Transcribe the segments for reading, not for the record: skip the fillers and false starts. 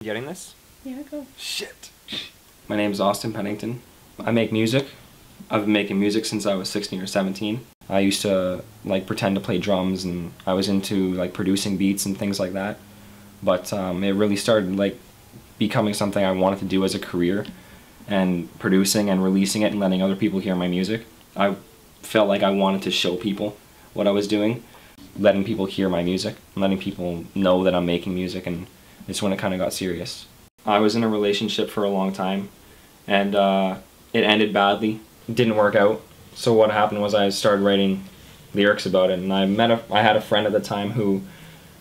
You getting this? Yeah, go. Shit. My name's Austin Pennington. I make music. I've been making music since I was 16 or 17. I used to like pretend to play drums, and I was into like producing beats and things like that. But it really started like becoming something I wanted to do as a career, and producing and releasing it and letting other people hear my music. I felt like I wanted to show people what I was doing, letting people hear my music, letting people know that I'm making music, and it's when it kind of got serious. I was in a relationship for a long time, and it ended badly. It didn't work out. So what happened was I started writing lyrics about it, and I had a friend at the time who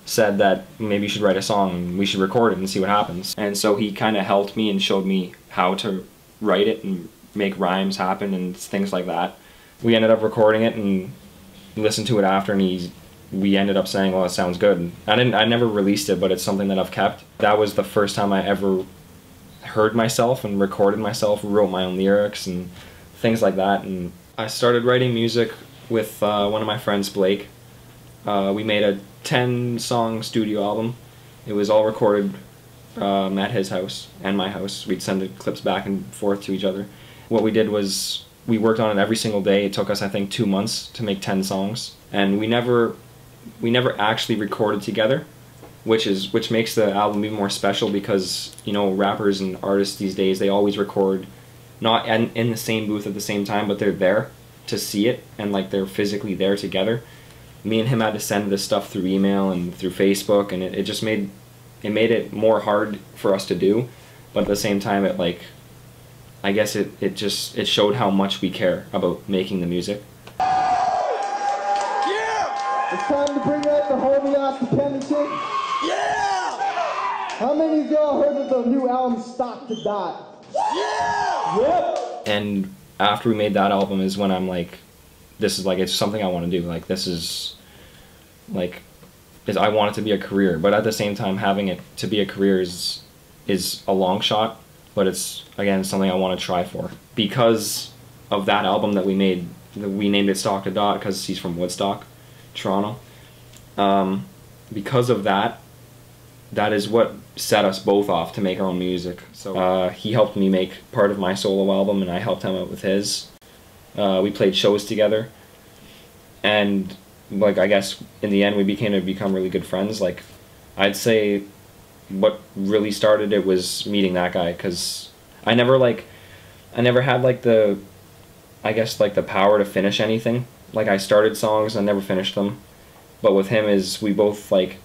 said that maybe you should write a song and we should record it and see what happens. And so he kind of helped me and showed me how to write it and make rhymes happen and things like that. We ended up recording it and listened to it after, and we ended up saying, well, it sounds good. I never released it, but it's something that I've kept. That was the first time I ever heard myself and recorded myself, wrote my own lyrics and things like that. And I started writing music with one of my friends, Blake. We made a 10-song studio album. It was all recorded at his house and my house. We'd send the clips back and forth to each other. What we did was we worked on it every single day. It took us, I think, 2 months to make 10 songs. And we never actually recorded together, which makes the album even more special, because, you know, rappers and artists these days, they always record not in the same booth at the same time, but they're there to see it, and like they're physically there together. Me and him had to send this stuff through email and through Facebook, and it just made it more hard for us to do, but at the same time it like, I guess it showed how much we care about making the music. It's time to bring out the homie Austin Pennington. Yeah! How many of y'all heard of the new album Stock to Die? Yeah! Yep! And after we made that album is when I'm like, this is like, it's something I want to do. Like, this is like, I want it to be a career, but at the same time having it to be a career is a long shot, but it's, again, something I want to try for. Because of that album that we made, we named it Stock to Die because he's from Woodstock, Toronto. Because of that is what set us both off to make our own music. So he helped me make part of my solo album, and I helped him out with his. We played shows together, and like, I guess in the end we become really good friends. Like, I'd say what really started it was meeting that guy, because I never had like the, I guess, like the power to finish anything. Like, I started songs and I never finished them. But with him is we both, like,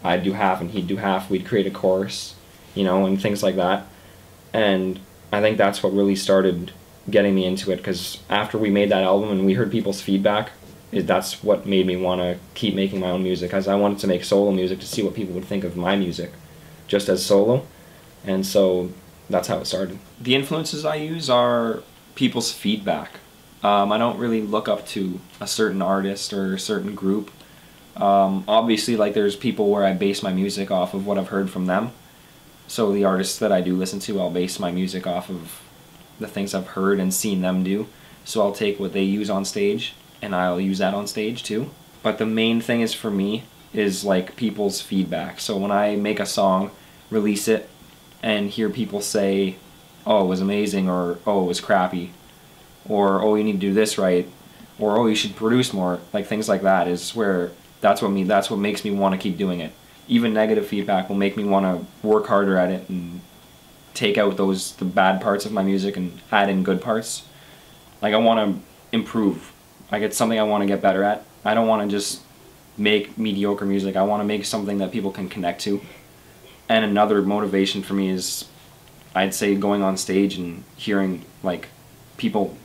I'd do half and he'd do half. We'd create a chorus, you know, and things like that. And I think that's what really started getting me into it, because after we made that album and we heard people's feedback, that's what made me want to keep making my own music, as I wanted to make solo music to see what people would think of my music just as solo. And so that's how it started. The influences I use are people's feedback. I don't really look up to a certain artist or a certain group. Obviously, like, there's people where I base my music off of what I've heard from them. So the artists that I do listen to, I'll base my music off of the things I've heard and seen them do. So I'll take what they use on stage and I'll use that on stage too. But the main thing is, for me, is like people's feedback. So when I make a song, release it, and hear people say, oh, it was amazing, or oh, it was crappy, or oh, you need to do this right, or oh, you should produce more, like things like that, is where that's what makes me want to keep doing it. Even negative feedback will make me want to work harder at it and take out the bad parts of my music and add in good parts. Like, I want to improve. Like, it's something I want to get better at. I don't want to just make mediocre music. I want to make something that people can connect to. And another motivation for me is, I'd say, going on stage and hearing like people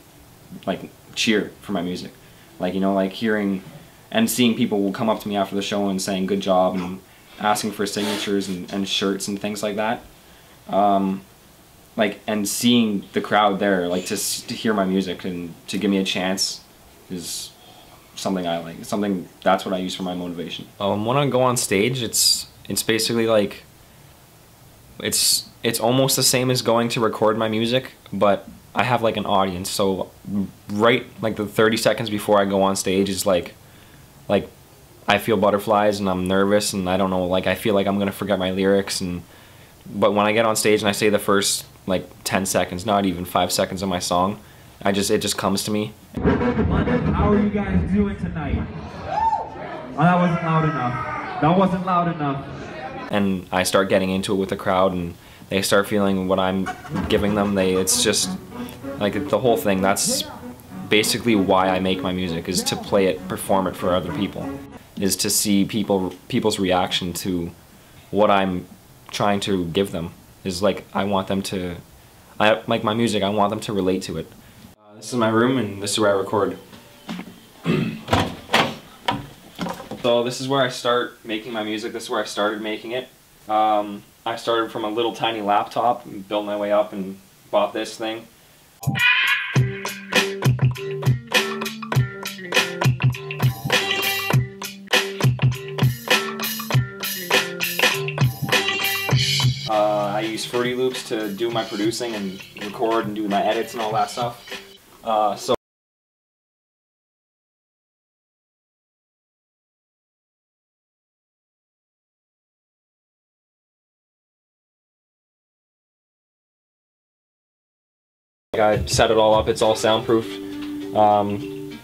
like cheer for my music. Like, you know, like hearing and seeing people will come up to me after the show and saying good job and asking for signatures and shirts and things like that. Like, and seeing the crowd there, like, to hear my music and to give me a chance is something I like. It's something, that's what I use for my motivation. When I go on stage, it's basically like, it's almost the same as going to record my music, but I have like an audience. So right, like the 30 seconds before I go on stage is like I feel butterflies and I'm nervous and I don't know, like I feel like I'm gonna forget my lyrics and But when I get on stage and I say the first like 10 seconds, not even 5 seconds of my song, it just comes to me. How are you guys doing tonight? Oh, that wasn't loud enough. That wasn't loud enough. And I start getting into it with the crowd, and they start feeling what I'm giving them. It's just like the whole thing. That's basically why I make my music, is to play it, perform it for other people, is to see people's reaction to what I'm trying to give them. Is like I want them to, like my music, I want them to relate to it. This is my room, and this is where I record. So this is where I start making my music. This is where I started making it. I started from a little tiny laptop and built my way up and bought this thing. I use Fruity Loops to do my producing and record and do my edits and all that stuff. So I set it all up, it's all soundproof.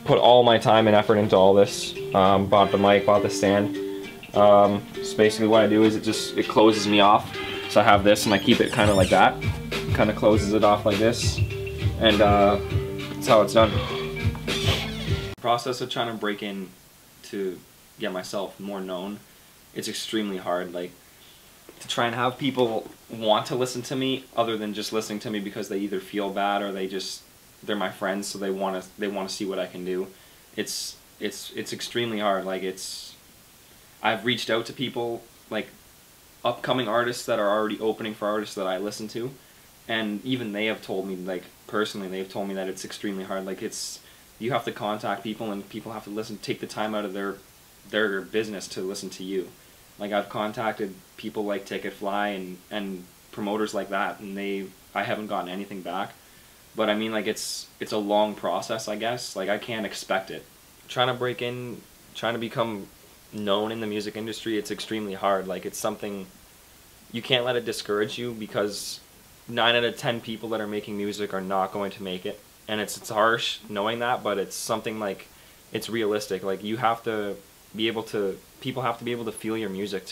Put all my time and effort into all this. Bought the mic, bought the stand. So basically what I do is it closes me off. So I have this and I keep it kind of like that. Kind of closes it off like this. And that's how it's done. The process of trying to break in to get myself more known, it's extremely hard. Like, to try and have people want to listen to me other than just listening to me because they either feel bad or they're my friends, so they want to see what I can do. It's extremely hard. Like, I've reached out to people, like upcoming artists that are already opening for artists that I listen to, and even they have told me, like personally, they've told me that it's extremely hard. Like, you have to contact people, and people have to take the time out of their business to listen to you. Like, I've contacted people like Ticketfly and promoters like that, and I haven't gotten anything back. But I mean, like, it's a long process, I guess. Like, I can't expect it. Trying to break in, trying to become known in the music industry, it's extremely hard. Like, it's something, you can't let it discourage you, because 9 out of 10 people that are making music are not going to make it. And it's harsh knowing that, but it's something, like, it's realistic. Like, you have to be able to, people have to be able to feel your music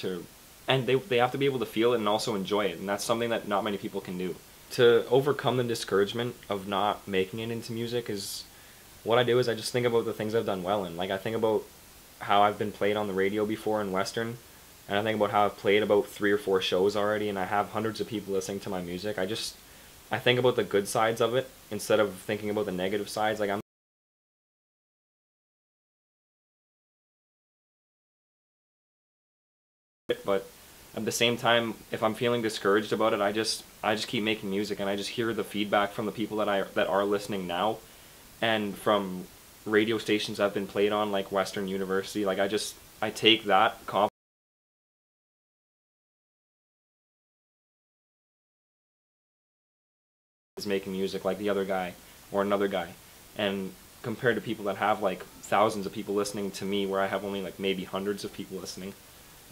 and they have to be able to feel it and also enjoy it, and that's something that not many people can do. To overcome the discouragement of not making it into music, is what I do is I just think about the things I've done well in. Like, I think about how I've been played on the radio before in Western, and I think about how I've played about 3 or 4 shows already, and I have hundreds of people listening to my music. I think about the good sides of it instead of thinking about the negative sides. Like, but at the same time, if I'm feeling discouraged about it, I just keep making music, and I just hear the feedback from the people that are listening now, and from radio stations I've been played on, like Western University. Like, I take that compliment as making music like the other guy or another guy, and compared to people that have like thousands of people listening to me, where I have only like maybe hundreds of people listening,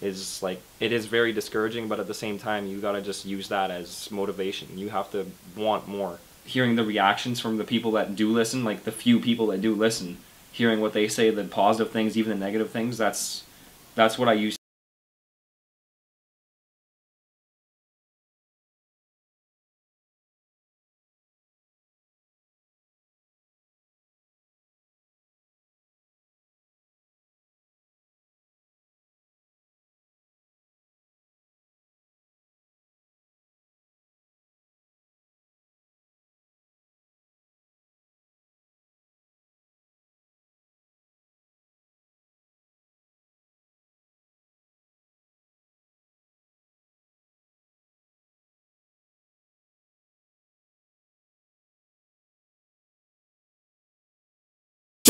is like, it is very discouraging. But at the same time, you gotta just use that as motivation. You have to want more. Hearing the reactions from the people that do listen, like the few people that do listen, hearing what they say, the positive things, even the negative things, that's what I use.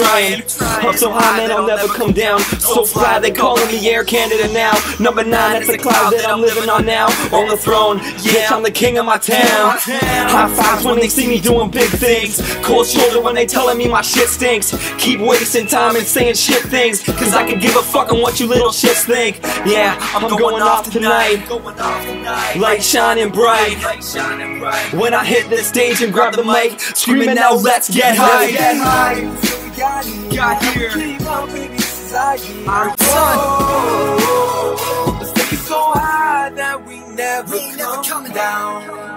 trying. Up so high, man, I'll never come down. So fly, they calling me Air Canada now. Number 9, that's the cloud that I'm living on now. On the throne, yeah, I'm the king of my town. High fives when they see me doing big things. Cold shoulder when they telling me my shit stinks. Keep wasting time and saying shit things, cause I can give a fuck on what you little shits think. Yeah, I'm going off tonight. Light shining bright. When I hit the stage and grab the mic, screaming now, let's get high. Got here. Our son. Let's take it so high that we never come down.